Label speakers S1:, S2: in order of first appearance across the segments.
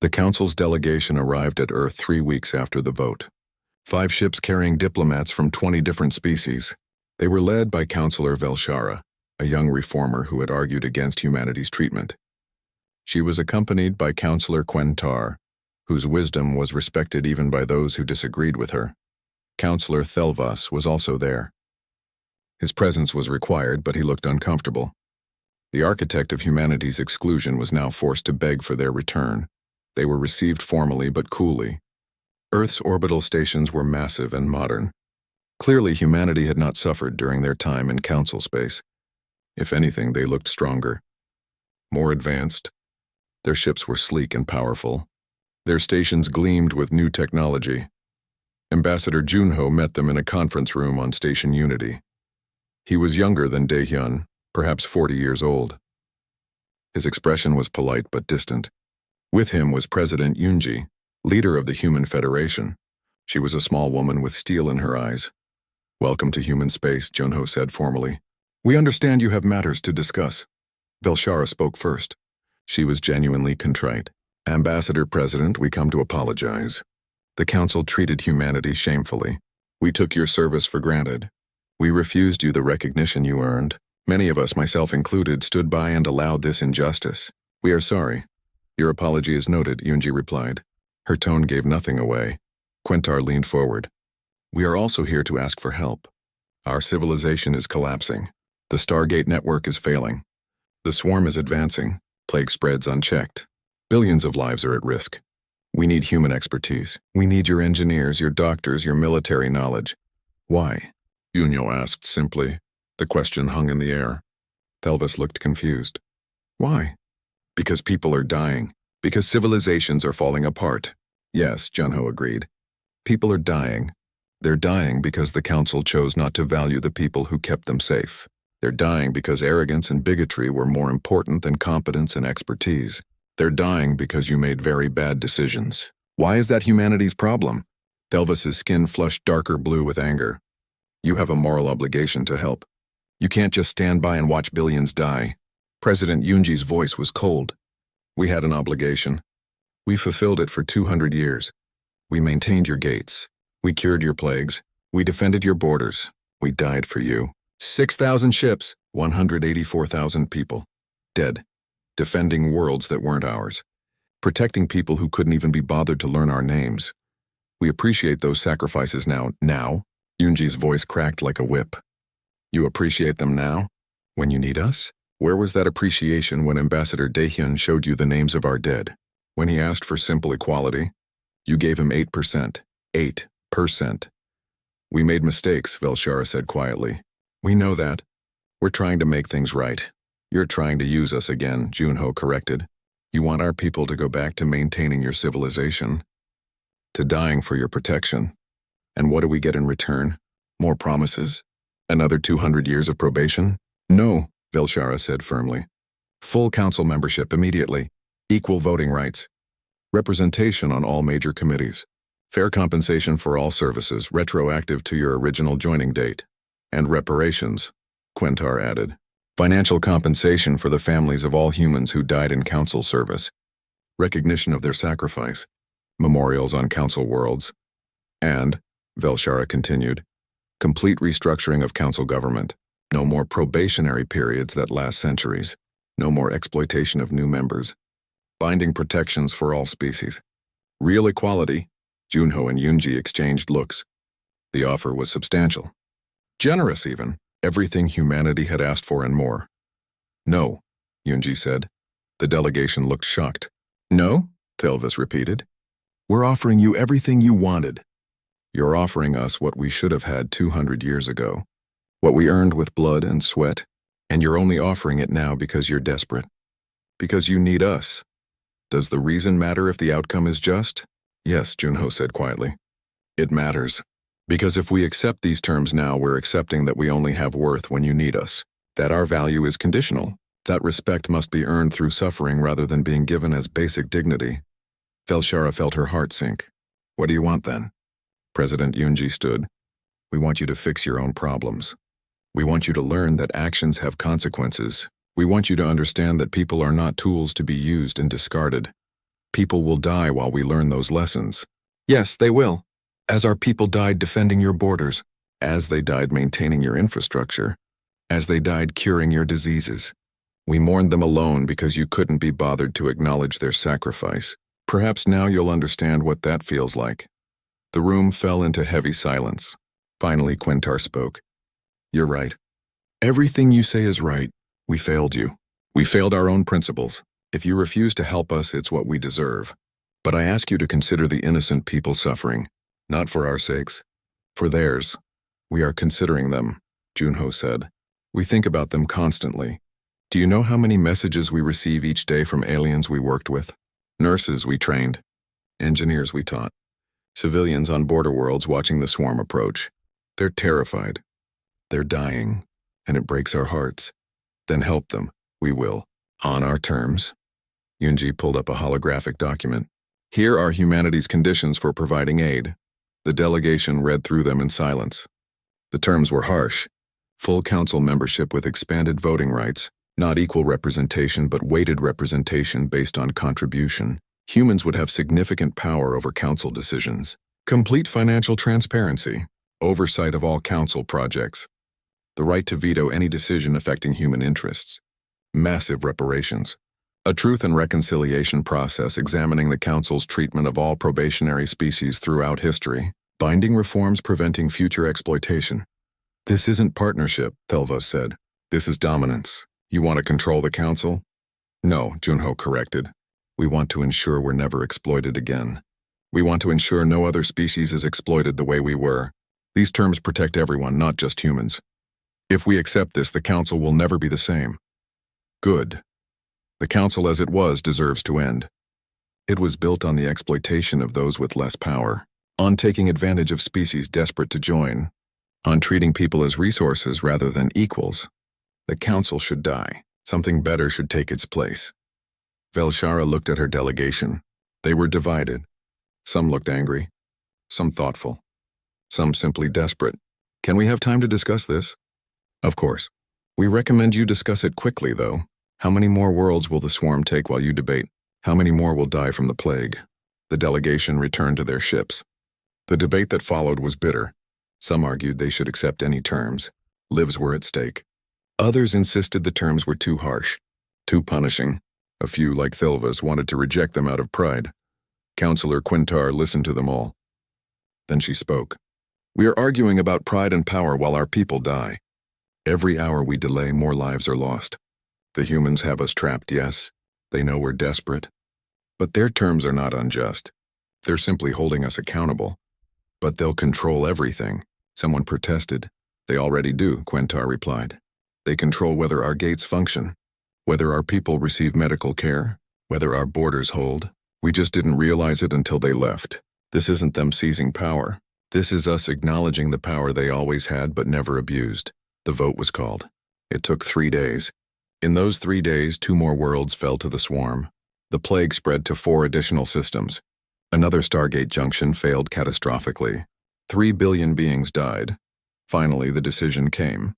S1: The Council's delegation arrived at Earth 3 weeks after the vote. 5 ships carrying diplomats from 20 different species. They were led by Counselor Velshara, a young reformer who had argued against humanity's treatment. She was accompanied by Counselor Quentar, whose wisdom was respected even by those who disagreed with her. Counselor Thelvas was also there. His presence was required, but he looked uncomfortable. The architect of humanity's exclusion was now forced to beg for their return. They were received formally but coolly. Earth's orbital stations were massive and modern. Clearly, humanity had not suffered during their time in Council space. If anything, they looked stronger, more advanced. Their ships were sleek and powerful. Their stations gleamed with new technology. Ambassador Junho met them in a conference room on Station Unity. He was younger than Daehyun, perhaps 40 years old. His expression was polite but distant. With him was President Yoonji, leader of the Human Federation. She was a small woman with steel in her eyes. "Welcome to human space," Junho said formally. "We understand you have matters to discuss." Velshara spoke first. She was genuinely contrite. "Ambassador President, we come to apologize. The Council treated humanity shamefully. We took your service for granted. We refused you the recognition you earned. Many of us, myself included, stood by and allowed this injustice. We are sorry." "Your apology is noted," Yoonji replied. Her tone gave nothing away. Quentar leaned forward. "We are also here to ask for help. Our civilization is collapsing. The Stargate network is failing. The swarm is advancing. Plague spreads unchecked. Billions of lives are at risk. We need human expertise. We need your engineers, your doctors, your military knowledge." "Why?" Yunyo asked simply. The question hung in the air. Thelvas looked confused. "Why?" "Because people are dying. Because civilizations are falling apart." "Yes," Junho agreed. "People are dying. They're dying because the Council chose not to value the people who kept them safe. They're dying because arrogance and bigotry were more important than competence and expertise. They're dying because you made very bad decisions. Why is that humanity's problem?" Thelvas's skin flushed darker blue with anger. "You have a moral obligation to help. You can't just stand by and watch billions die." President Yoonji's voice was cold. "We had an obligation. We fulfilled it for 200 years. We maintained your gates. We cured your plagues. We defended your borders. We died for you. 6,000 ships, 184,000 people. Dead. Defending worlds that weren't ours. Protecting people who couldn't even be bothered to learn our names. We appreciate those sacrifices now." "Now?" Yoonji's voice cracked like a whip. "You appreciate them now? When you need us? Where was that appreciation when Ambassador Daehyun showed you the names of our dead? When he asked for simple equality? You gave him 8%. 8%. We made mistakes," Velshara said quietly. "We know that. We're trying to make things right." "You're trying to use us again," Junho corrected. "You want our people to go back to maintaining your civilization, to dying for your protection. And what do we get in return? More promises? Another 200 years of probation?" "No," Velshara said firmly. "Full Council membership immediately. Equal voting rights. Representation on all major committees. Fair compensation for all services, retroactive to your original joining date. And reparations," Quentar added. "Financial compensation for the families of all humans who died in Council service. Recognition of their sacrifice. Memorials on Council worlds. And," Velshara continued, "complete restructuring of Council government. No more probationary periods that last centuries. No more exploitation of new members. Binding protections for all species. Real equality." Junho and Yoonji exchanged looks. The offer was substantial. Generous, even. Everything humanity had asked for and more. "No," Yoonji said. The delegation looked shocked. "No?" Thelvas repeated. "We're offering you everything you wanted. You're offering us what we should have had 200 years ago. What we earned with blood and sweat, and you're only offering it now because you're desperate. Because you need us. Does the reason matter if the outcome is just?" "Yes," Junho said quietly. "It matters. Because if we accept these terms now, we're accepting that we only have worth when you need us. That our value is conditional. That respect must be earned through suffering rather than being given as basic dignity." Velshara felt her heart sink. "What do you want then?" President Yoonji stood. "We want you to fix your own problems. We want you to learn that actions have consequences. We want you to understand that people are not tools to be used and discarded. People will die while we learn those lessons. Yes, they will. As our people died defending your borders, as they died maintaining your infrastructure, as they died curing your diseases. We mourned them alone because you couldn't be bothered to acknowledge their sacrifice. Perhaps now you'll understand what that feels like. The room fell into heavy silence. Finally, Quintar spoke. You're right. Everything you say is right. We failed you. We failed our own principles. If you refuse to help us, it's what we deserve. But I ask you to consider the innocent people suffering, not for our sakes, for theirs. We are considering them, Junho said. We think about them constantly. Do you know how many messages we receive each day from aliens we worked with? Nurses we trained, engineers we taught, civilians on border worlds watching the swarm approach. They're terrified. They're dying, and it breaks our hearts. Then help them. We will. On our terms. Yunji pulled up a holographic document. Here are humanity's conditions for providing aid. The delegation read through them in silence. The terms were harsh. Full council membership with expanded voting rights, not equal representation but weighted representation based on contribution. Humans would have significant power over council decisions. Complete financial transparency. Oversight of all council projects. The right to veto any decision affecting human interests. Massive reparations. A truth and reconciliation process examining the council's treatment of all probationary species throughout history. Binding reforms preventing future exploitation. This isn't partnership, Thelva said. This is dominance. You want to control the council? No, Junho corrected. We want to ensure we're never exploited again. We want to ensure no other species is exploited the way we were. These terms protect everyone, not just humans. If we accept this, the council will never be the same. Good. The council as it was deserves to end. It was built on the exploitation of those with less power, on taking advantage of species desperate to join, on treating people as resources rather than equals. The council should die. Something better should take its place. Velshara looked at her delegation. They were divided. Some looked angry, some thoughtful, some simply desperate. Can we have time to discuss this? Of course. We recommend you discuss it quickly, though. How many more worlds will the swarm take while you debate? How many more will die from the plague? The delegation returned to their ships. The debate that followed was bitter. Some argued they should accept any terms. Lives were at stake. Others insisted the terms were too harsh, too punishing. A few, like Thilvas, wanted to reject them out of pride. Counselor Quintar listened to them all. Then she spoke. We are arguing about pride and power while our people die. Every hour we delay, more lives are lost. The humans have us trapped, yes. They know we're desperate. But their terms are not unjust. They're simply holding us accountable. But they'll control everything. Someone protested. They already do, Quintar replied. They control whether our gates function, whether our people receive medical care, whether our borders hold. We just didn't realize it until they left. This isn't them seizing power. This is us acknowledging the power they always had but never abused. The vote was called. It took 3 days. In those 3 days, 2 more worlds fell to the swarm. The plague spread to 4 additional systems. Another Stargate junction failed catastrophically. 3 billion beings died. Finally, the decision came.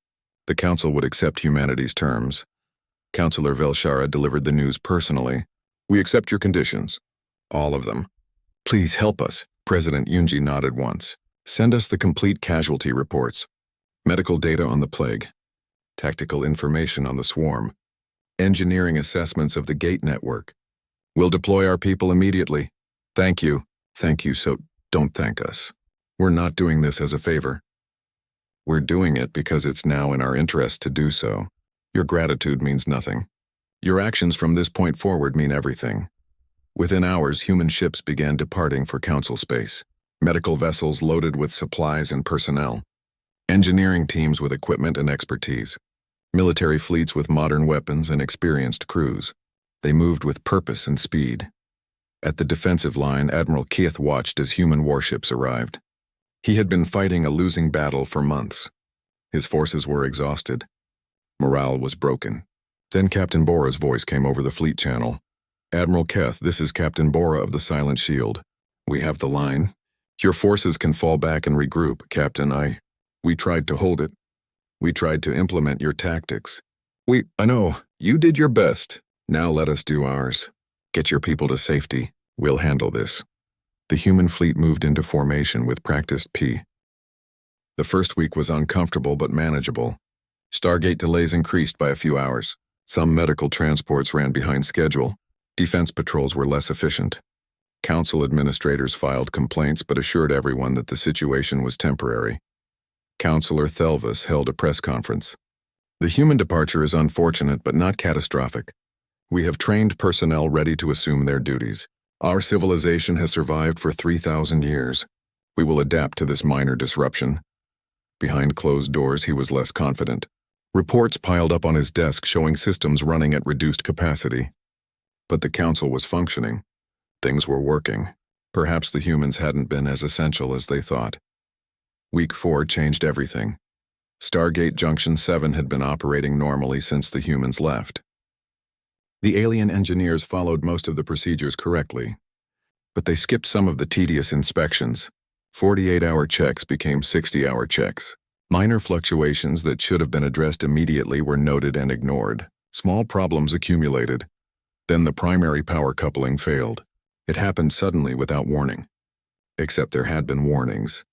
S1: The council would accept humanity's terms. Counselor Velshara delivered the news personally. We accept your conditions. All of them. Please help us. President Yunji nodded once. Send us the complete casualty reports. Medical data on the plague. Tactical information on the swarm. Engineering assessments of the gate network. We'll deploy our people immediately. Thank you. Thank you, so don't thank us. We're not doing this as a favor. We're doing it because it's now in our interest to do so. Your gratitude means nothing. Your actions from this point forward mean everything. Within hours, human ships began departing for council space. Medical vessels loaded with supplies and personnel. Engineering teams with equipment and expertise. Military fleets with modern weapons and experienced crews. They moved with purpose and speed. At the defensive line, Admiral Keith watched as human warships arrived. He had been fighting a losing battle for months. His forces were exhausted. Morale was broken. Then Captain Bora's voice came over the fleet channel. Admiral Keth, this is Captain Bora of the Silent Shield. We have the line. Your forces can fall back and regroup, Captain. We tried to hold it. We tried to implement your tactics. I know, you did your best. Now let us do ours. Get your people to safety. We'll handle this. The human fleet moved into formation with practiced plea. The first week was uncomfortable but manageable. Stargate delays increased by a few hours. Some medical transports ran behind schedule. Defense patrols were less efficient. Council administrators filed complaints but assured everyone that the situation was temporary. Councillor Thelvis held a press conference. The human departure is unfortunate but not catastrophic. We have trained personnel ready to assume their duties. Our civilization has survived for 3,000 years. We will adapt to this minor disruption. Behind closed doors, he was less confident. Reports piled up on his desk showing systems running at reduced capacity. But the council was functioning. Things were working. Perhaps the humans hadn't been as essential as they thought. Week 4 changed everything. Stargate Junction 7 had been operating normally since the humans left. The alien engineers followed most of the procedures correctly, but they skipped some of the tedious inspections. 48-hour checks became 60-hour checks. Minor fluctuations that should have been addressed immediately were noted and ignored. Small problems accumulated. Then the primary power coupling failed. It happened suddenly without warning. Except there had been warnings.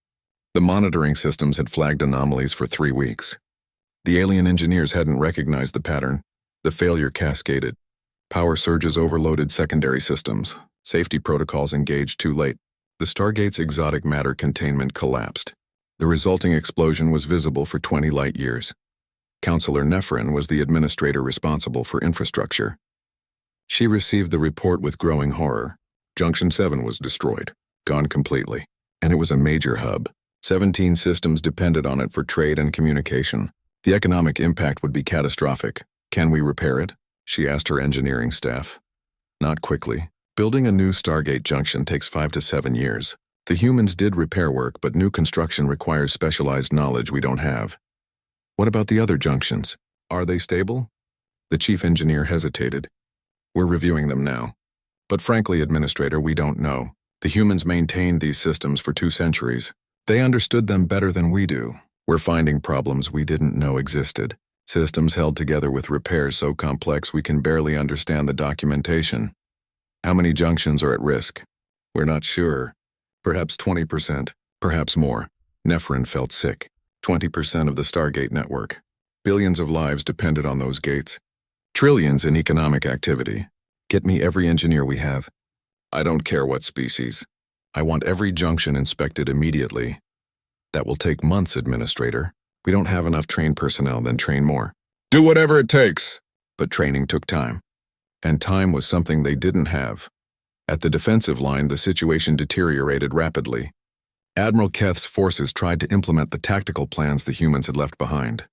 S1: The monitoring systems had flagged anomalies for 3 weeks. The alien engineers hadn't recognized the pattern. The failure cascaded. Power surges overloaded secondary systems. Safety protocols engaged too late. The Stargate's exotic matter containment collapsed. The resulting explosion was visible for 20 light years. Councillor Nephrin was the administrator responsible for infrastructure. She received the report with growing horror. Junction 7 was destroyed, gone completely, and it was a major hub. 17 systems depended on it for trade and communication. The economic impact would be catastrophic. Can we repair it? She asked her engineering staff. Not quickly. Building a new Stargate junction takes 5 to 7 years. The humans did repair work, but new construction requires specialized knowledge we don't have. What about the other junctions? Are they stable? The chief engineer hesitated. We're reviewing them now. But frankly, Administrator, we don't know. The humans maintained these systems for 2 centuries. They understood them better than we do. We're finding problems we didn't know existed. Systems held together with repairs so complex we can barely understand the documentation. How many junctions are at risk? We're not sure. Perhaps 20%, perhaps more. Nephrin felt sick. 20% of the Stargate network. Billions of lives depended on those gates. Trillions in economic activity. Get me every engineer we have. I don't care what species. I want every junction inspected immediately. That will take months, Administrator. We don't have enough trained personnel, then train more. Do whatever it takes. But training took time. And time was something they didn't have. At the defensive line, the situation deteriorated rapidly. Admiral Keth's forces tried to implement the tactical plans the humans had left behind.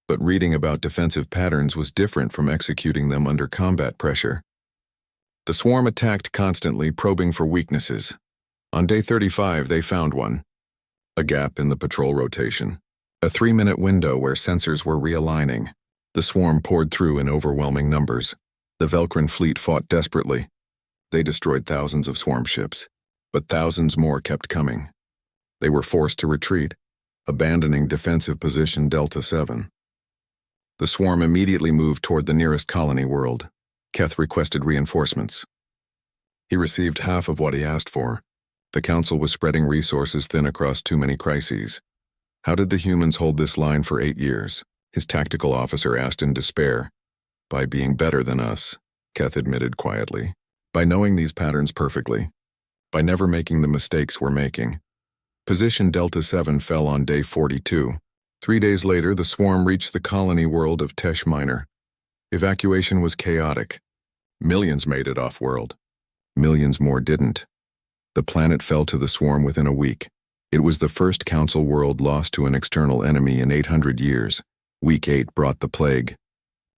S1: But reading about defensive patterns was different from executing them under combat pressure. The swarm attacked constantly, probing for weaknesses. On day 35, they found one. A gap in the patrol rotation. A 3-minute window where sensors were realigning. The swarm poured through in overwhelming numbers. The Velcrin fleet fought desperately. They destroyed thousands of swarm ships, but thousands more kept coming. They were forced to retreat, abandoning defensive position Delta 7. The swarm immediately moved toward the nearest colony world. Keth requested reinforcements. He received half of what he asked for. The Council was spreading resources thin across too many crises. How did the humans hold this line for 8 years? His tactical officer asked in despair. By being better than us, Keth admitted quietly. By knowing these patterns perfectly. By never making the mistakes we're making. Position Delta 7 fell on day 42. 3 days later, the swarm reached the colony world of Tesh Minor. Evacuation was chaotic. Millions made it off-world. Millions more didn't. The planet fell to the swarm within a week. It was the first Council world lost to an external enemy in 800 years. Week 8 brought the plague.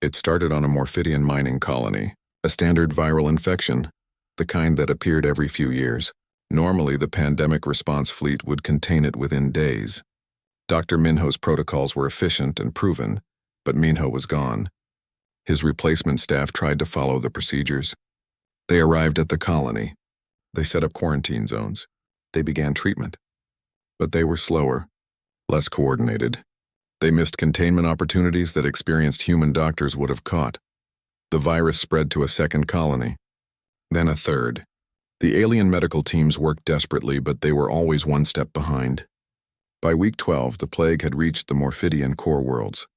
S1: It started on a Morphidian mining colony, a standard viral infection, the kind that appeared every few years. Normally, the pandemic response fleet would contain it within days. Dr. Minho's protocols were efficient and proven, but Minho was gone. His replacement staff tried to follow the procedures. They arrived at the colony. They set up quarantine zones. They began treatment. But they were slower, less coordinated. They missed containment opportunities that experienced human doctors would have caught. The virus spread to a second colony, then a third. The alien medical teams worked desperately, but they were always one step behind. By week 12, the plague had reached the Morphidian core worlds.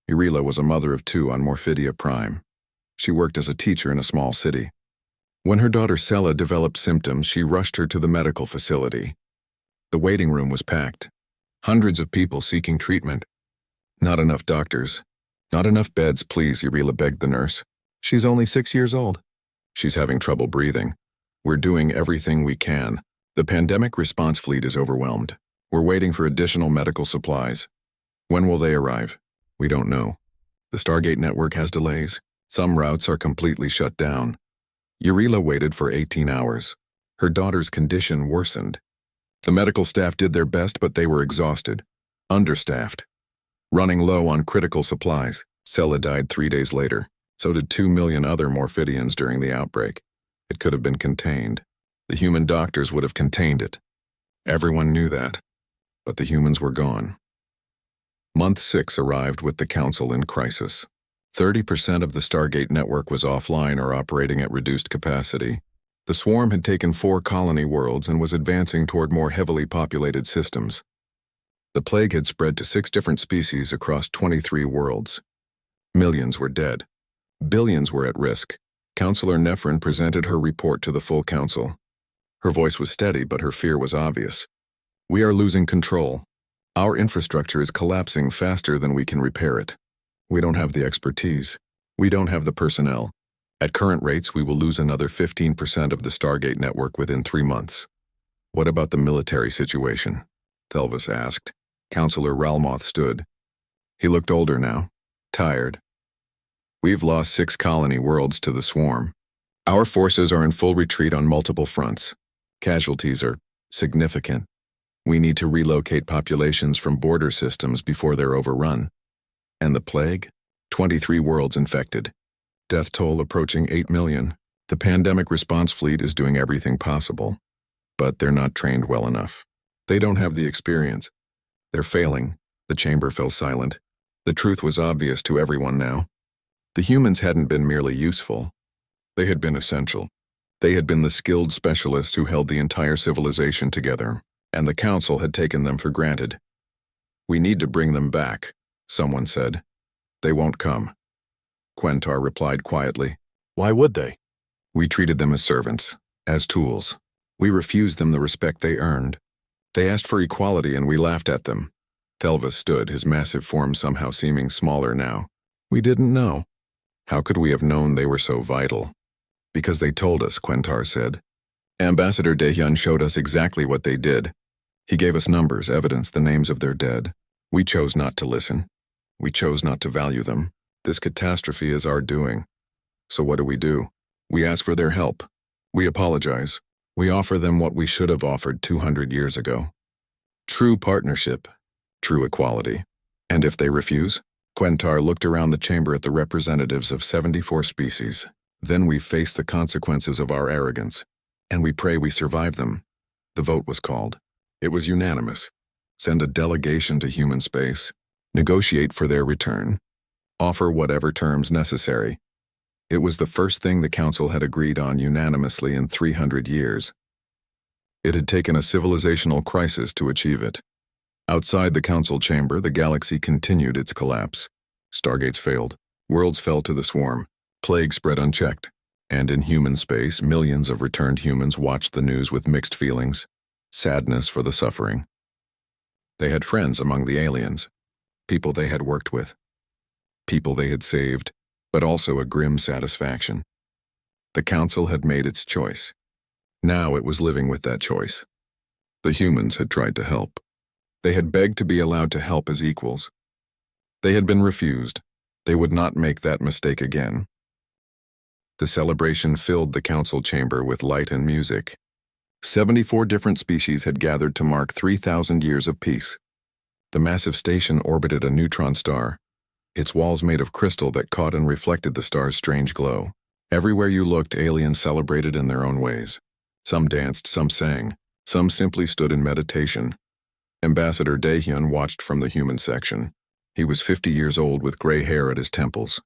S1: Irila was a mother of 2 on Morphidia Prime. She worked as a teacher in a small city. When her daughter Sela developed symptoms, she rushed her to the medical facility. The waiting room was packed. Hundreds of people seeking treatment. Not enough doctors. Not enough beds, please, Irila begged the nurse. She's only 6 years old. She's having trouble breathing. We're doing everything we can. The pandemic response fleet is overwhelmed. We're waiting for additional medical supplies. When will they arrive? We don't know. The Stargate network has delays. Some routes are completely shut down. Irila waited for 18 hours. Her daughter's condition worsened. The medical staff did their best, but they were exhausted, understaffed, running low on critical supplies. Sela died 3 days later. So did 2 million other Morphidians during the outbreak. It could have been contained. The human doctors would have contained it. Everyone knew that. But the humans were gone. Month 6 arrived with the Council in crisis. 30% of the Stargate network was offline or operating at reduced capacity. The swarm had taken 4 colony worlds and was advancing toward more heavily populated systems. The plague had spread to 6 different species across 23 worlds. Millions were dead. Billions were at risk. Counselor Nephrin presented her report to the full council. Her voice was steady, but her fear was obvious. We are losing control. Our infrastructure is collapsing faster than we can repair it. We don't have the expertise. We don't have the personnel. At current rates, we will lose another 15% of the Stargate network within 3 months. What about the military situation? Telvis asked. Counselor Ralmoth stood. He looked older now, tired. We've lost 6 colony worlds to the swarm. Our forces are in full retreat on multiple fronts. Casualties are significant. We need to relocate populations from border systems before they're overrun. And the plague? 23 worlds infected. Death toll approaching 8 million. The pandemic response fleet is doing everything possible. But they're not trained well enough. They don't have the experience. They're failing. The chamber fell silent. The truth was obvious to everyone now. The humans hadn't been merely useful. They had been essential. They had been the skilled specialists who held the entire civilization together, and the council had taken them for granted. We need to bring them back, someone said. They won't come. Quentar replied quietly.
S2: Why would they?
S1: We treated them as servants, as tools. We refused them the respect they earned. They asked for equality and we laughed at them. Telvis stood, his massive form somehow seeming smaller now. We didn't know. How could we have known they were so vital? Because they told us, Quentar said. Ambassador Dehyun showed us exactly what they did. He gave us numbers, evidence, the names of their dead. We chose not to listen. We chose not to value them. This catastrophe is our doing. So what do? We ask for their help. We apologize. We offer them what we should have offered 200 years ago. True partnership. True equality. And if they refuse? Quentar looked around the chamber at the representatives of 74 species. Then we face the consequences of our arrogance. And we pray we survive them. The vote was called. It was unanimous. Send a delegation to human space. Negotiate for their return. Offer whatever terms necessary. It was the first thing the council had agreed on unanimously in 300 years. It had taken a civilizational crisis to achieve it. Outside the council chamber, the galaxy continued its collapse. Stargates failed. Worlds fell to the swarm. Plague spread unchecked. And in human space, millions of returned humans watched the news with mixed feelings. Sadness for the suffering. They had friends among the aliens. People they had worked with. People they had saved, but also a grim satisfaction. The council had made its choice. Now it was living with that choice. The humans had tried to help. They had begged to be allowed to help as equals. They had been refused. They would not make that mistake again. The celebration filled the council chamber with light and music. 74 different species had gathered to mark 3,000 years of peace. The massive station orbited a neutron star, its walls made of crystal that caught and reflected the star's strange glow. Everywhere you looked, aliens celebrated in their own ways. Some danced, some sang, some simply stood in meditation. Ambassador Daehyun watched from the human section. He was 50 years old with gray hair at his temples.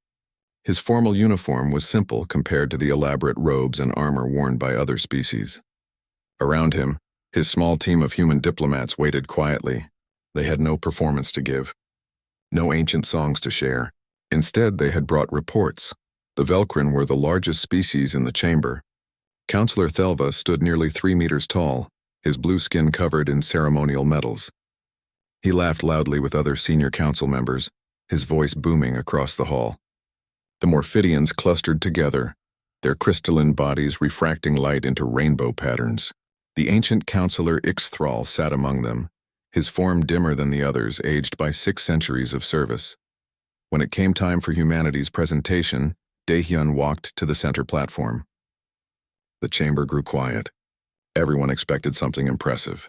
S1: His formal uniform was simple compared to the elaborate robes and armor worn by other species. Around him, his small team of human diplomats waited quietly. They had no performance to give, no ancient songs to share. Instead, they had brought reports. The Velkrin were the largest species in the chamber. Counselor Thelva stood nearly 3 meters tall, his blue skin covered in ceremonial medals. He laughed loudly with other senior council members, his voice booming across the hall. The Morphidians clustered together, their crystalline bodies refracting light into rainbow patterns. The ancient counselor Ixthral sat among them, his form dimmer than the others, aged by 6 centuries of service. When it came time for humanity's presentation, Daehyun walked to the center platform. The chamber grew quiet. Everyone expected something impressive.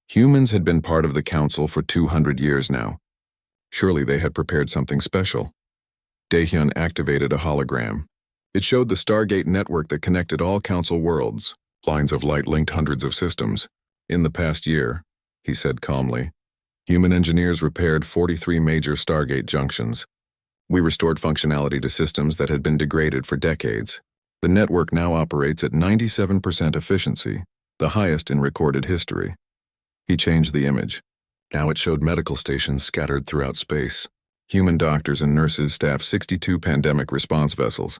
S1: Humans had been part of the council for 200 years now. Surely they had prepared something special. Daehyun activated a hologram. It showed the Stargate network that connected all council worlds. Lines of light linked hundreds of systems. In the past year, he said calmly, human engineers repaired 43 major Stargate junctions. We restored functionality to systems that had been degraded for decades. The network now operates at 97% efficiency, the highest in recorded history. He changed the image. Now it showed medical stations scattered throughout space. Human doctors and nurses staff 62 pandemic response vessels.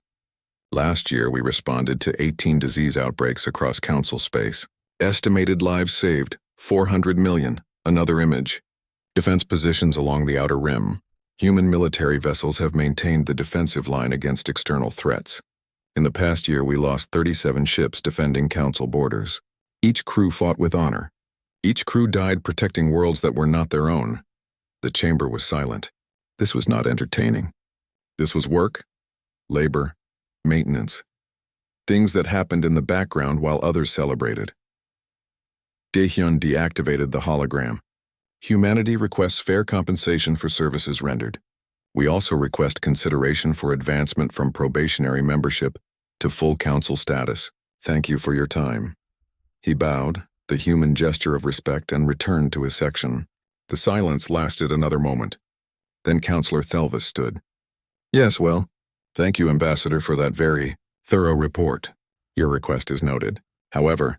S1: Last year, we responded to 18 disease outbreaks across council space. Estimated lives saved, 400 million. Another image. Defense positions along the outer rim. Human military vessels have maintained the defensive line against external threats. In the past year, we lost 37 ships defending council borders. Each crew fought with honor. Each crew died protecting worlds that were not their own. The chamber was silent. This was not entertaining. This was work, labor, maintenance. Things that happened in the background while others celebrated. Daehyun deactivated the hologram. Humanity requests fair compensation for services rendered. We also request consideration for advancement from probationary membership to full council status. Thank you for your time. He bowed, the human gesture of respect, and returned to his section. The silence lasted another moment. Then Counselor Thelva stood. Yes, well, thank you, Ambassador, for that very thorough report. Your request is noted. However,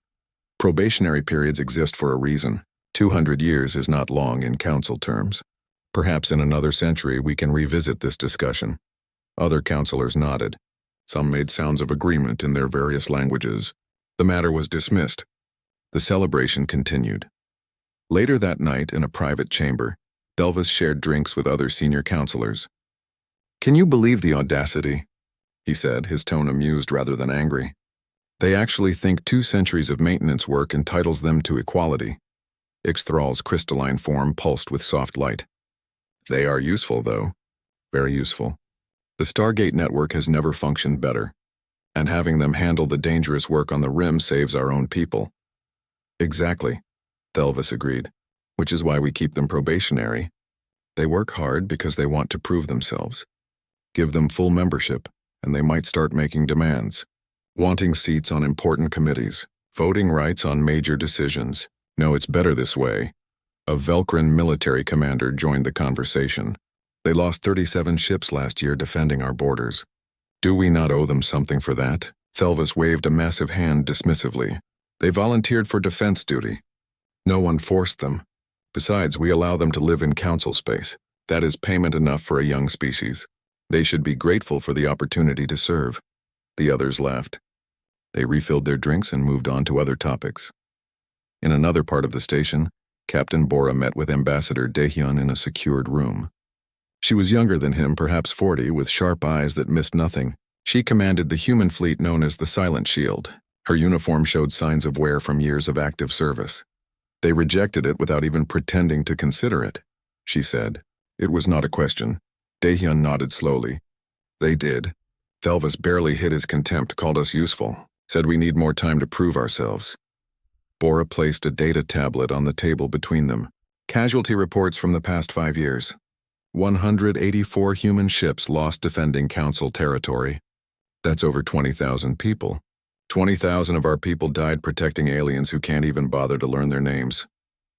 S1: probationary periods exist for a reason. 200 years is not long in council terms. Perhaps in another century we can revisit this discussion. Other counselors nodded. Some made sounds of agreement in their various languages. The matter was dismissed. The celebration continued. Later that night, in a private chamber, Thelva shared drinks with other senior counselors. Can you believe the audacity? He said, his tone amused rather than angry. They actually think 2 centuries of maintenance work entitles them to equality. Ixthral's crystalline form pulsed with soft light. They are useful, though. Very useful. The Stargate network has never functioned better, and having them handle the dangerous work on the rim saves our own people. Exactly, Thelvis agreed, which is why we keep them probationary. They work hard because they want to prove themselves. Give them full membership, and they might start making demands. Wanting seats on important committees, voting rights on major decisions. No, it's better this way. A Velkrin military commander joined the conversation. They lost 37 ships last year defending our borders. Do we not owe them something for that? Thelvis waved a massive hand dismissively. They volunteered for defense duty. No one forced them. Besides, we allow them to live in council space. That is payment enough for a young species. They should be grateful for the opportunity to serve. The others laughed. They refilled their drinks and moved on to other topics. In another part of the station, Captain Bora met with Ambassador Daehyun in a secured room. She was younger than him, perhaps 40, with sharp eyes that missed nothing. She commanded the human fleet known as the Silent Shield. Her uniform showed signs of wear from years of active service. They rejected it without even pretending to consider it, she said. It was not a question. Daehyun nodded slowly. They did. Thelvis barely hid his contempt, called us useful, said we need more time to prove ourselves. Bora placed a data tablet on the table between them. Casualty reports from the past 5 years. 184 human ships lost defending Council territory. That's over 20,000 people. 20,000 of our people died protecting aliens who can't even bother to learn their names.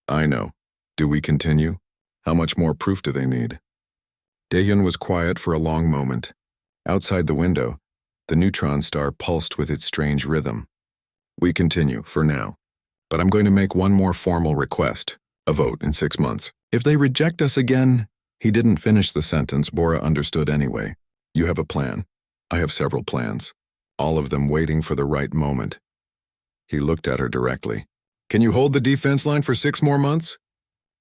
S1: I know. Do we continue? How much more proof do they need? Daehyun was quiet for a long moment. Outside the window, the neutron star pulsed with its strange rhythm. We continue, for now. But I'm going to make one more formal request, a vote in 6 months. If they reject us again—" He didn't finish the sentence. Bora understood anyway. "You have a plan. I have several plans, all of them waiting for the right moment." He looked at her directly. "Can you hold the defense line for 6 more months?"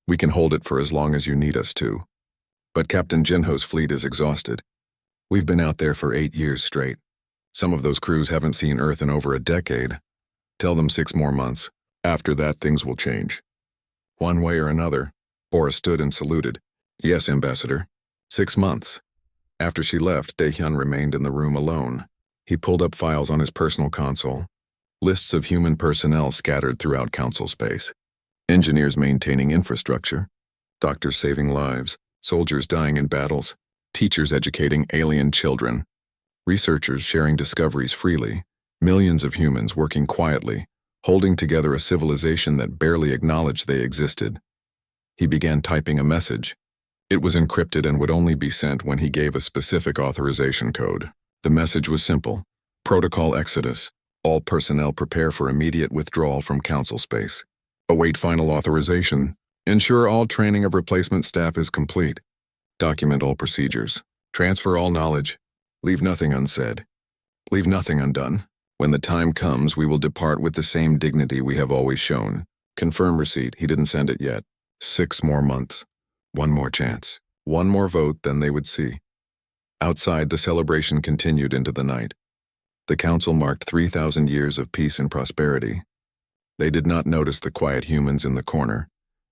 S1: "We can hold it for as long as you need us to. But Captain Jinho's fleet is exhausted. We've been out there for 8 years straight. Some of those crews haven't seen Earth in over a decade. Tell them 6 more months. After that, things will change." One way or another, Bora stood and saluted. "Yes, Ambassador. 6 months." After she left, Daehyun remained in the room alone. He pulled up files on his personal console. Lists of human personnel scattered throughout council space. Engineers maintaining infrastructure. Doctors saving lives. Soldiers dying in battles. Teachers educating alien children. Researchers sharing discoveries freely. Millions of humans working quietly, holding together a civilization that barely acknowledged they existed. He began typing a message. It was encrypted and would only be sent when he gave a specific authorization code. The message was simple. Protocol Exodus. All personnel prepare for immediate withdrawal from council space. Await final authorization. Ensure all training of replacement staff is complete. Document all procedures. Transfer all knowledge. Leave nothing unsaid. Leave nothing undone. When the time comes, we will depart with the same dignity we have always shown. Confirm receipt. He didn't send it yet. 6 more months. One more chance. One more vote, then they would see. Outside, the celebration continued into the night. The council marked 3,000 years of peace and prosperity. They did not notice the quiet humans in the corner,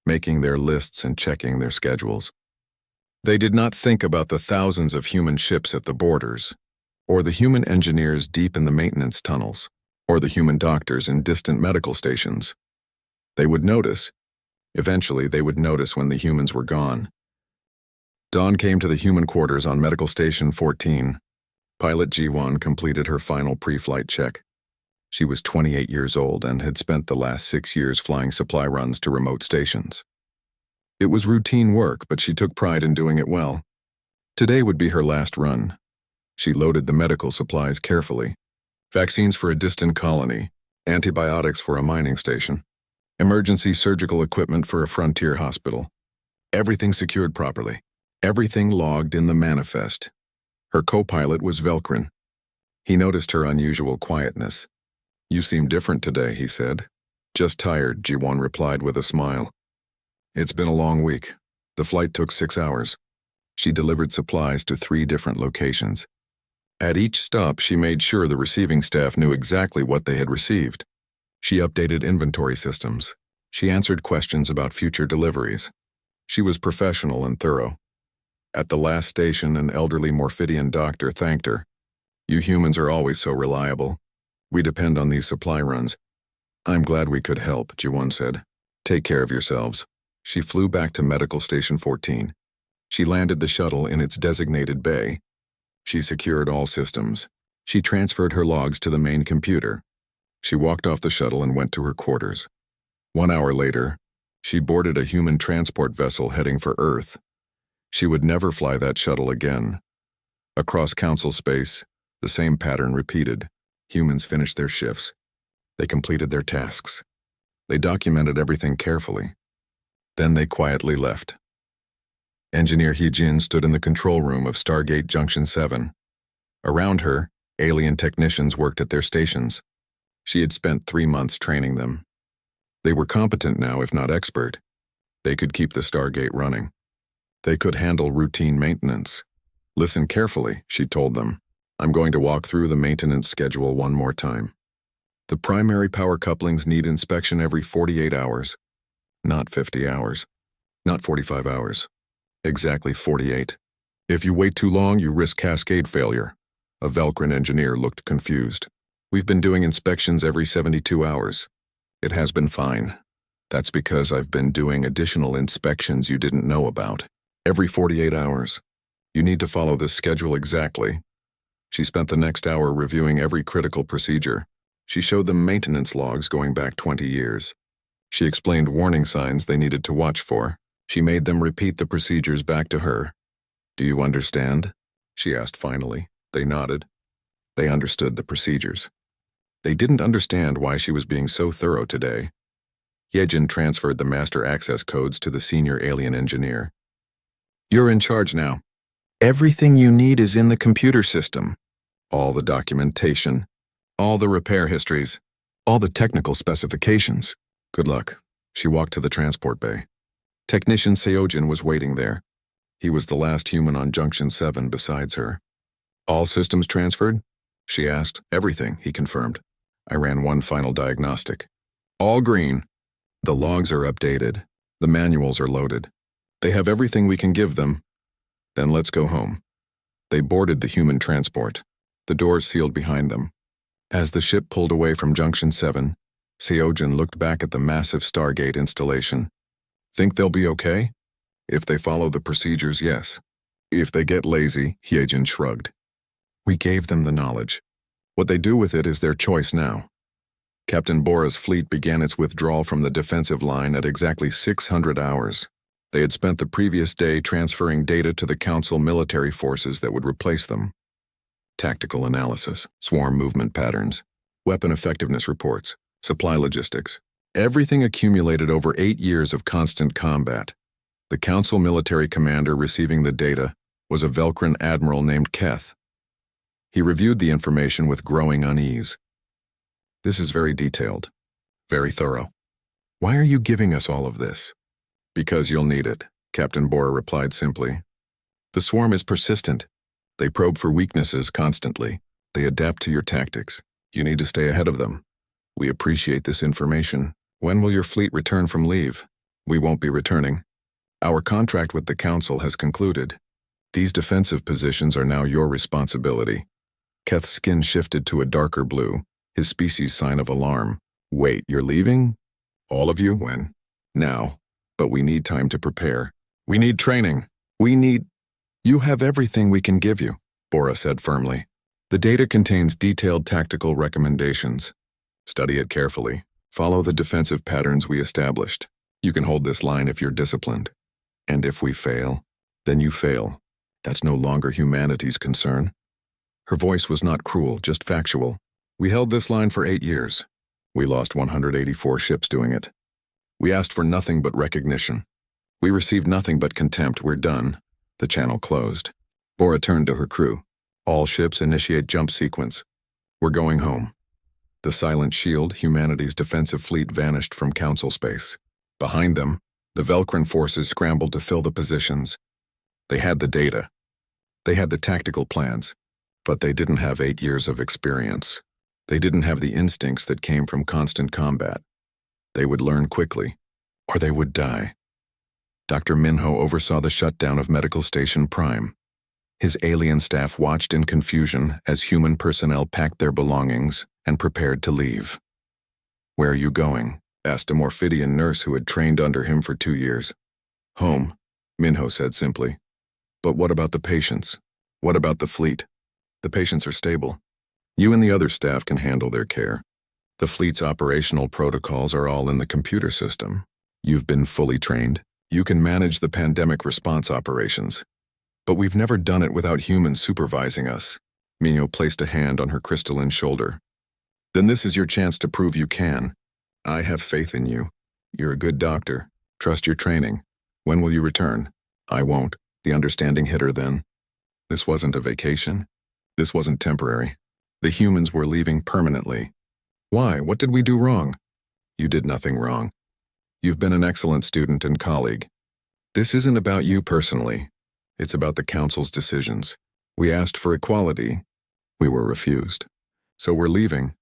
S1: making their lists and checking their schedules. They did not think about the thousands of human ships at the borders, or the human engineers deep in the maintenance tunnels, or the human doctors in distant medical stations. They would notice. Eventually, they would notice when the humans were gone. Dawn came to the human quarters on Medical Station 14. Pilot Ji-won completed her final pre-flight check. She was 28 years old and had spent the last 6 years flying supply runs to remote stations. It was routine work, but she took pride in doing it well. Today would be her last run. She loaded the medical supplies carefully. Vaccines for a distant colony, antibiotics for a mining station, emergency surgical equipment for a frontier hospital. Everything secured properly. Everything logged in the manifest. Her co-pilot was Velkrin. He noticed her unusual quietness. "You seem different today," he said. "Just tired," Ji-won replied with a smile. "It's been a long week. The flight took 6 hours. She delivered supplies to 3 different locations. At each stop, she made sure the receiving staff knew exactly what they had received. She updated inventory systems. She answered questions about future deliveries. She was professional and thorough. At the last station, an elderly Morphidian doctor thanked her. "You humans are always so reliable. We depend on these supply runs." "I'm glad we could help," Ji-won said. "Take care of yourselves." She flew back to Medical Station 14. She landed the shuttle in its designated bay. She secured all systems. She transferred her logs to the main computer. She walked off the shuttle and went to her quarters. 1 hour later, she boarded a human transport vessel heading for Earth. She would never fly that shuttle again. Across council space, the same pattern repeated. Humans finished their shifts. They completed their tasks. They documented everything carefully. Then they quietly left. Engineer Hee-jin stood in the control room of Stargate Junction 7. Around her, alien technicians worked at their stations. She had spent 3 months training them. They were competent now, if not expert. They could keep the Stargate running. They could handle routine maintenance. "Listen carefully," she told them. "I'm going to walk through the maintenance schedule one more time. The primary power couplings need inspection every 48 hours. Not 50 hours. Not 45 hours. Exactly 48. If you wait too long, you risk cascade failure." A Velkrin engineer looked confused. "We've been doing inspections every 72 hours. It has been fine. That's because I've been doing additional inspections you didn't know about. Every 48 hours. You need to follow this schedule exactly." She spent the next hour reviewing every critical procedure. She showed them maintenance logs going back 20 years. She explained warning signs they needed to watch for. She made them repeat the procedures back to her. "Do you understand?" she asked finally. They nodded. They understood the procedures. They didn't understand why she was being so thorough today. Yejin transferred the master access codes to the senior alien engineer. You're in charge now. Everything you need is in the computer system. All the documentation, all the repair histories, all the technical specifications. Good luck. She walked to the transport bay. Technician Seojin was waiting there. He was the last human on Junction 7 besides her. All systems transferred? She asked. Everything, he confirmed. I ran one final diagnostic. All green. The logs are updated. The manuals are loaded. They have everything we can give them. Then let's go home. They boarded the human transport. The doors sealed behind them. As the ship pulled away from Junction 7, Seojin looked back at the massive Stargate installation. Think they'll be okay? If they follow the procedures, yes. If they get lazy, Hyejin shrugged. We gave them the knowledge. What they do with it is their choice now. Captain Bora's fleet began its withdrawal from the defensive line at exactly 600 hours. They had spent the previous day transferring data to the Council military forces that would replace them. Tactical analysis, swarm movement patterns, weapon effectiveness reports, supply logistics. Everything accumulated over 8 years of constant combat. The Council military commander receiving the data was a Velcran admiral named Keth. He reviewed the information with growing unease. This is very detailed, very thorough. Why are you giving us all of this? Because you'll need it, Captain Bora replied simply. The swarm is persistent. They probe for weaknesses constantly. They adapt to your tactics. You need to stay ahead of them. We appreciate this information. When will your fleet return from leave? We won't be returning. Our contract with the Council has concluded. These defensive positions are now your responsibility. Keth's skin shifted to a darker blue, his species' sign of alarm. Wait, you're leaving? All of you? When? Now. But we need time to prepare. We need training. You have everything we can give you, Bora said firmly. The data contains detailed tactical recommendations. Study it carefully. Follow the defensive patterns we established. You can hold this line if you're disciplined. And if we fail, then you fail. That's no longer humanity's concern. Her voice was not cruel, just factual. We held this line for 8 years. We lost 184 ships doing it. We asked for nothing but recognition. We received nothing but contempt. We're done. The channel closed. Bora turned to her crew. All ships initiate jump sequence. We're going home. The silent shield, humanity's defensive fleet, vanished from Council space. Behind them, the Velcran forces scrambled to fill the positions. They had the data. They had the tactical plans. But they didn't have 8 years of experience. They didn't have the instincts that came from constant combat. They would learn quickly, or they would die. Dr. Minho oversaw the shutdown of Medical Station Prime. His alien staff watched in confusion as human personnel packed their belongings and prepared to leave. Where are you going? Asked a Morphidian nurse who had trained under him for 2 years. Home, Minho said simply. But what about the patients? What about the fleet? The patients are stable. You and the other staff can handle their care. The fleet's operational protocols are all in the computer system. You've been fully trained. You can manage the pandemic response operations. But we've never done it without humans supervising us. Minho placed a hand on her crystalline shoulder. Then this is your chance to prove you can. I have faith in you. You're a good doctor. Trust your training. When will you return? I won't. The understanding hit her then. This wasn't a vacation. This wasn't temporary. The humans were leaving permanently. Why? What did we do wrong? You did nothing wrong. You've been an excellent student and colleague. This isn't about you personally. It's about the Council's decisions. We asked for equality. We were refused. So we're leaving.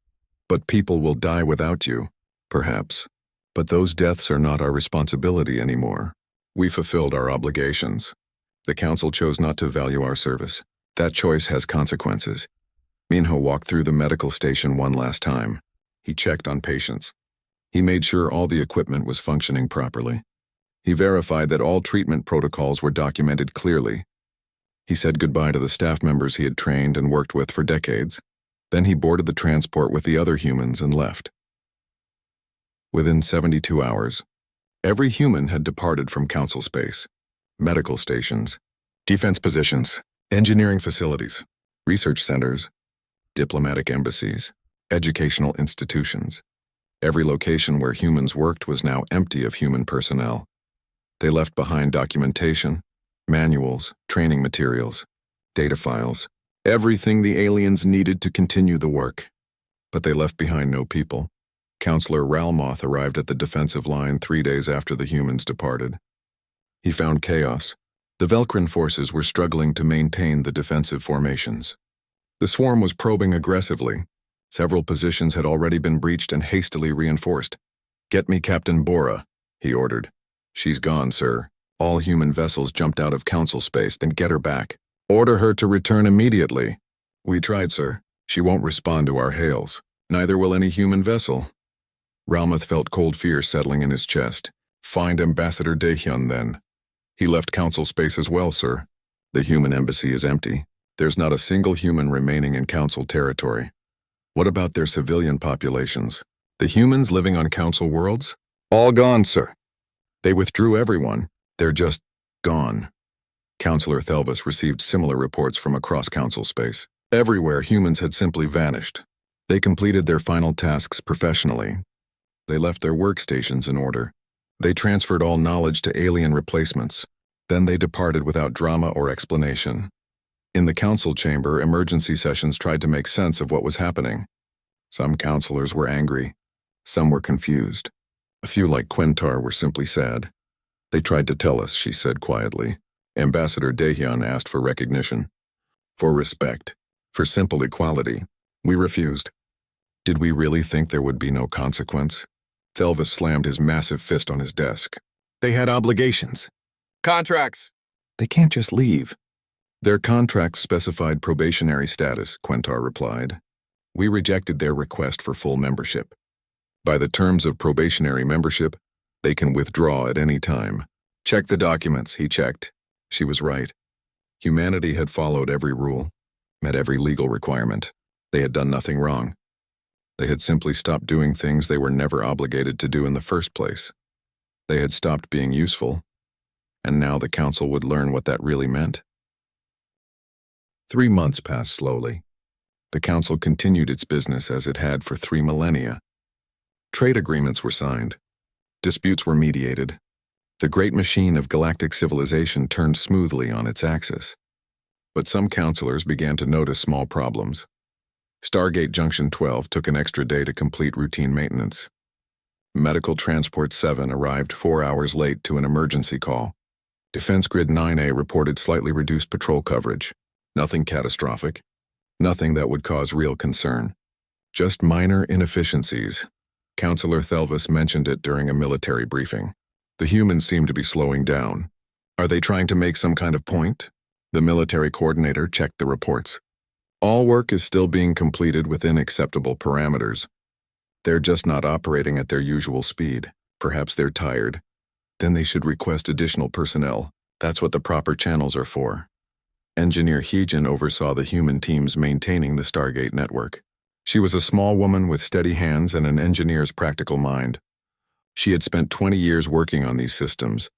S1: But people will die without you, perhaps. But those deaths are not our responsibility anymore. We fulfilled our obligations. The Council chose not to value our service. That choice has consequences. Minho walked through the medical station one last time. He checked on patients. He made sure all the equipment was functioning properly. He verified that all treatment protocols were documented clearly. He said goodbye to the staff members he had trained and worked with for decades. Then he boarded the transport with the other humans and left. Within 72 hours, every human had departed from Council space, medical stations, defense positions, engineering facilities, research centers, diplomatic embassies, educational institutions. Every location where humans worked was now empty of human personnel. They left behind documentation, manuals, training materials, data files, everything the aliens needed to continue the work. But they left behind no people. Counselor Ralmoth arrived at the defensive line 3 days after the humans departed. He found chaos. The Velcrin forces were struggling to maintain the defensive formations. The swarm was probing aggressively. Several positions had already been breached and hastily reinforced. "Get me Captain Bora," he ordered. "She's gone, sir. All human vessels jumped out of council space, then get her back. Order her to return immediately." "We tried, sir. She won't respond to our hails. Neither will any human vessel." Ralmoth felt cold fear settling in his chest. "Find Ambassador Daehyun, then." "He left council space as well, sir. The human embassy is empty. There's not a single human remaining in council territory." "What about their civilian populations? The humans living on council worlds?" "All gone, sir. They withdrew everyone. They're just gone." Counselor Thelvis received similar reports from across council space. Everywhere, humans had simply vanished. They completed their final tasks professionally. They left their workstations in order. They transferred all knowledge to alien replacements. Then they departed without drama or explanation. In the council chamber, emergency sessions tried to make sense of what was happening. Some counselors were angry. Some were confused. A few, like Quentar, were simply sad. "They tried to tell us," she said quietly. "Ambassador Daehyun asked for recognition, for respect, for simple equality. We refused. Did we really think there would be no consequence?" Thelvis slammed his massive fist on his desk. "They had obligations. Contracts. They can't just leave." "Their contracts specified probationary status," Quentar replied. "We rejected their request for full membership. By the terms of probationary membership, they can withdraw at any time." "Check the documents," he checked. She was right. Humanity had followed every rule, met every legal requirement. They had done nothing wrong. They had simply stopped doing things they were never obligated to do in the first place. They had stopped being useful, and now the council would learn what that really meant. 3 months passed slowly. The council continued its business as it had for 3 millennia. Trade agreements were signed. Disputes were mediated. The great machine of galactic civilization turned smoothly on its axis. But some counselors began to notice small problems. Stargate Junction 12 took an extra day to complete routine maintenance. Medical Transport 7 arrived 4 hours late to an emergency call. Defense Grid 9A reported slightly reduced patrol coverage. Nothing catastrophic. Nothing that would cause real concern. Just minor inefficiencies. Counselor Thelvis mentioned it during a military briefing. The humans seem to be slowing down. Are they trying to make some kind of point? The military coordinator checked the reports. All work is still being completed within acceptable parameters. They're just not operating at their usual speed. Perhaps they're tired. Then they should request additional personnel. That's what the proper channels are for. Engineer Heejin oversaw the human teams maintaining the Stargate network. She was a small woman with steady hands and an engineer's practical mind. She had spent 20 years working on these systems,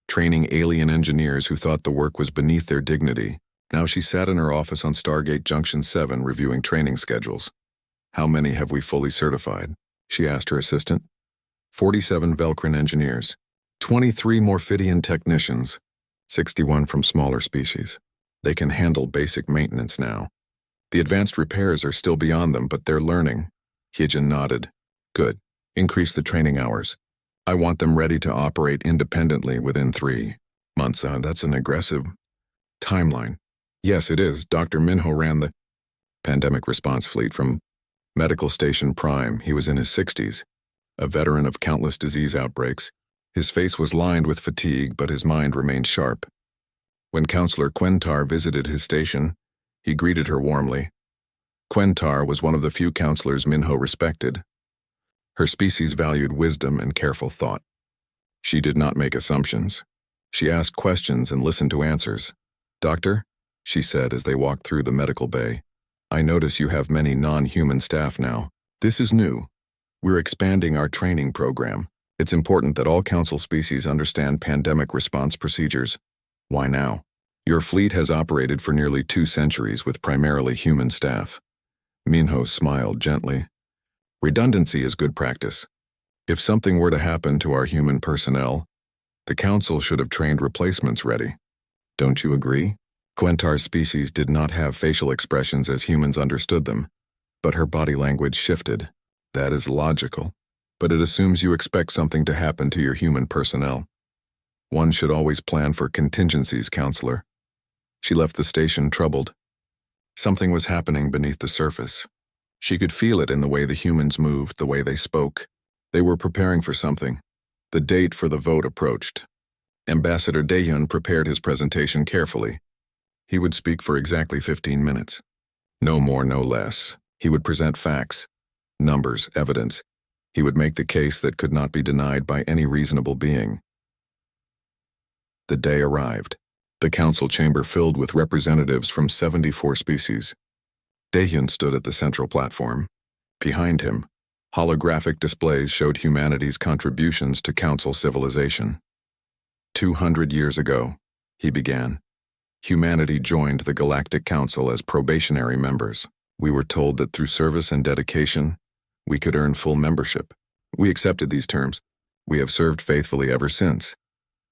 S1: training alien engineers who thought the work was beneath their dignity. Now she sat in her office on Stargate Junction 7 reviewing training schedules. "How many have we fully certified?" she asked her assistant. 47 Velcrin engineers, 23 Morphidian technicians, 61 from smaller species. They can handle basic maintenance now. The advanced repairs are still beyond them, but they're learning. Heejin nodded. "Good. Increase the training hours. I want them ready to operate independently within 3 months. That's an aggressive timeline." "Yes, it is. Dr. Minho ran the pandemic response fleet from Medical Station Prime. He was in his 60s, a veteran of countless disease outbreaks. His face was lined with fatigue, but his mind remained sharp. When Counselor Quentar visited his station, he greeted her warmly. Quentar was one of the few counselors Minho respected. Her species valued wisdom and careful thought. She did not make assumptions. She asked questions and listened to answers. "Doctor," she said as they walked through the medical bay, "I notice you have many non-human staff now. This is new. We're expanding our training program. It's important that all council species understand pandemic response procedures." "Why now?" "Your fleet has operated for nearly 2 centuries with primarily human staff." Minho smiled gently. Redundancy is good practice. If something were to happen to our human personnel, the Council should have trained replacements ready. Don't you agree? Quentar's species did not have facial expressions as humans understood them, but her body language shifted. That is logical, but it assumes you expect something to happen to your human personnel. One should always plan for contingencies, Counselor. She left the station troubled. Something was happening beneath the surface. She could feel it in the way the humans moved, the way they spoke. They were preparing for something. The date for the vote approached. Ambassador Daehyun prepared his presentation carefully. He would speak for exactly 15 minutes. No more, no less. He would present facts, numbers, evidence. He would make the case that could not be denied by any reasonable being. The day arrived. The council chamber filled with representatives from 74 species. Daehyun stood at the central platform. Behind him, holographic displays showed humanity's contributions to council civilization. 200 years ago, he began, humanity joined the Galactic Council as probationary members. We were told that through service and dedication, we could earn full membership. We accepted these terms. We have served faithfully ever since.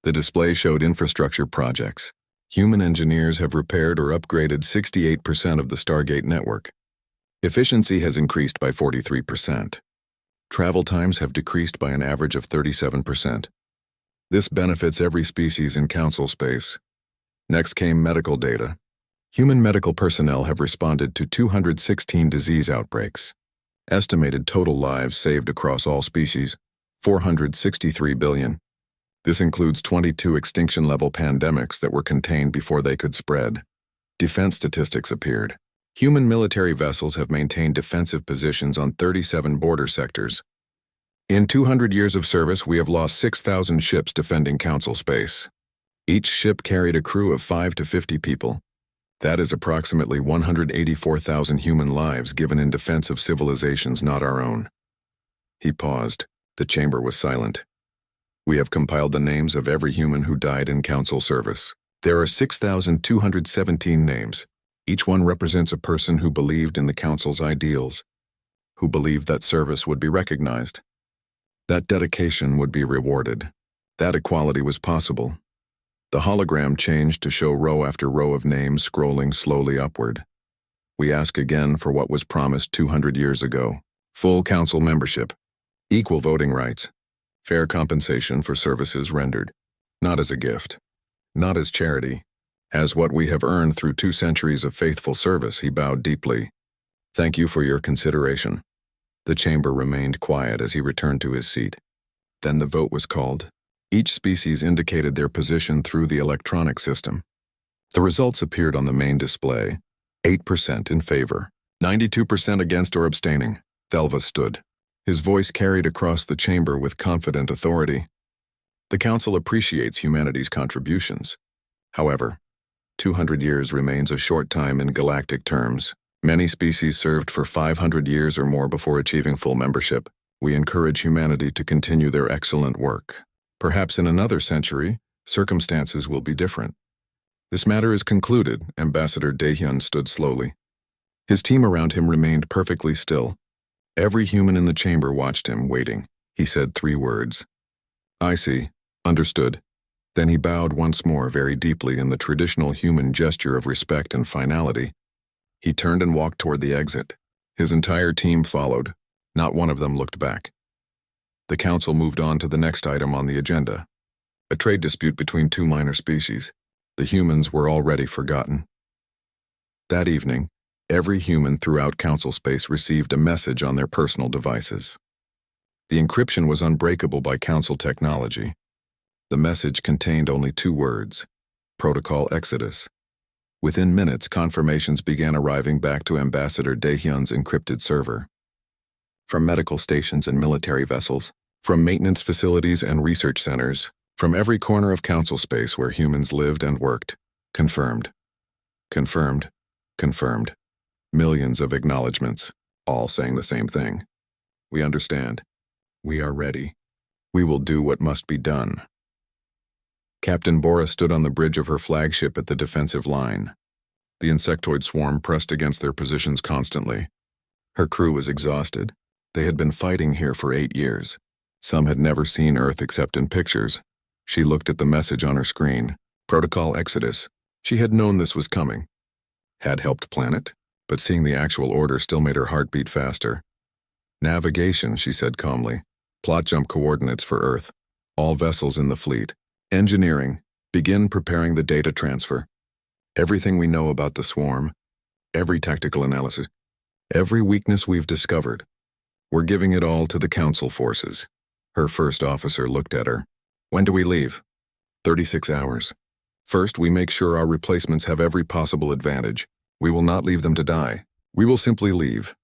S1: The display showed infrastructure projects. Human engineers have repaired or upgraded 68% of the Stargate network. Efficiency has increased by 43%. Travel times have decreased by an average of 37%. This benefits every species in council space. Next came medical data. Human medical personnel have responded to 216 disease outbreaks. Estimated total lives saved across all species, 463 billion. This includes 22 extinction-level pandemics that were contained before they could spread. Defense statistics appeared. Human military vessels have maintained defensive positions on 37 border sectors. In 200 years of service, we have lost 6,000 ships defending council space. Each ship carried a crew of 5 to 50 people. That is approximately 184,000 human lives given in defense of civilizations not our own. He paused. The chamber was silent. We have compiled the names of every human who died in council service. There are 6,217 names. Each one represents a person who believed in the council's ideals, who believed that service would be recognized, that dedication would be rewarded, that equality was possible. The hologram changed to show row after row of names scrolling slowly upward. We ask again for what was promised 200 years ago. Full council membership, equal voting rights, fair compensation for services rendered, not as a gift, not as charity, as what we have earned through 2 centuries of faithful service. He bowed deeply. Thank you for your consideration. The chamber remained quiet as he returned to his seat. Then the vote was called. Each species indicated their position through the electronic system. The results appeared on the main display. 8% in favor, 92% against or abstaining. Thelva stood. His voice carried across the chamber with confident authority. The Council appreciates humanity's contributions. However, 200 years remains a short time in galactic terms. Many species served for 500 years or more before achieving full membership. We encourage humanity to continue their excellent work. Perhaps in another century, circumstances will be different. This matter is concluded. Ambassador Daehyun stood slowly. His team around him remained perfectly still. Every human in the chamber watched him, waiting. He said 3 words. I see. Understood. Then he bowed once more very deeply in the traditional human gesture of respect and finality. He turned and walked toward the exit. His entire team followed. Not one of them looked back. The council moved on to the next item on the agenda. A trade dispute between 2 minor species. The humans were already forgotten. That evening, every human throughout council space received a message on their personal devices. The encryption was unbreakable by council technology. The message contained only 2 words: Protocol Exodus. Within minutes, confirmations began arriving back to Ambassador Daehyun's encrypted server. From medical stations and military vessels, from maintenance facilities and research centers, from every corner of council space where humans lived and worked. Confirmed. Confirmed. Confirmed. Millions of acknowledgments, all saying the same thing. We understand. We are ready. We will do what must be done. Captain Bora stood on the bridge of her flagship at the defensive line. The insectoid swarm pressed against their positions constantly. Her crew was exhausted. They had been fighting here for 8 years. Some had never seen Earth except in pictures. She looked at the message on her screen. Protocol Exodus. She had known this was coming. Had helped plan it, but seeing the actual order still made her heart beat faster. Navigation, she said calmly. Plot jump coordinates for Earth. All vessels in the fleet. Engineering. Begin preparing the data transfer. Everything we know about the swarm. Every tactical analysis. Every weakness we've discovered. We're giving it all to the Council forces. Her first officer looked at her. When do we leave? 36 hours. First, we make sure our replacements have every possible advantage. We will not leave them to die. We will simply leave.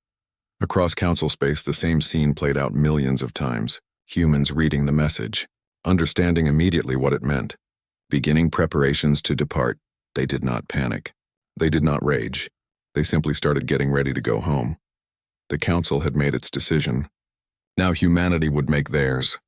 S1: Across Council space, the same scene played out millions of times. Humans reading the message, understanding immediately what it meant. Beginning preparations to depart, they did not panic. They did not rage. They simply started getting ready to go home. The Council had made its decision. Now humanity would make theirs.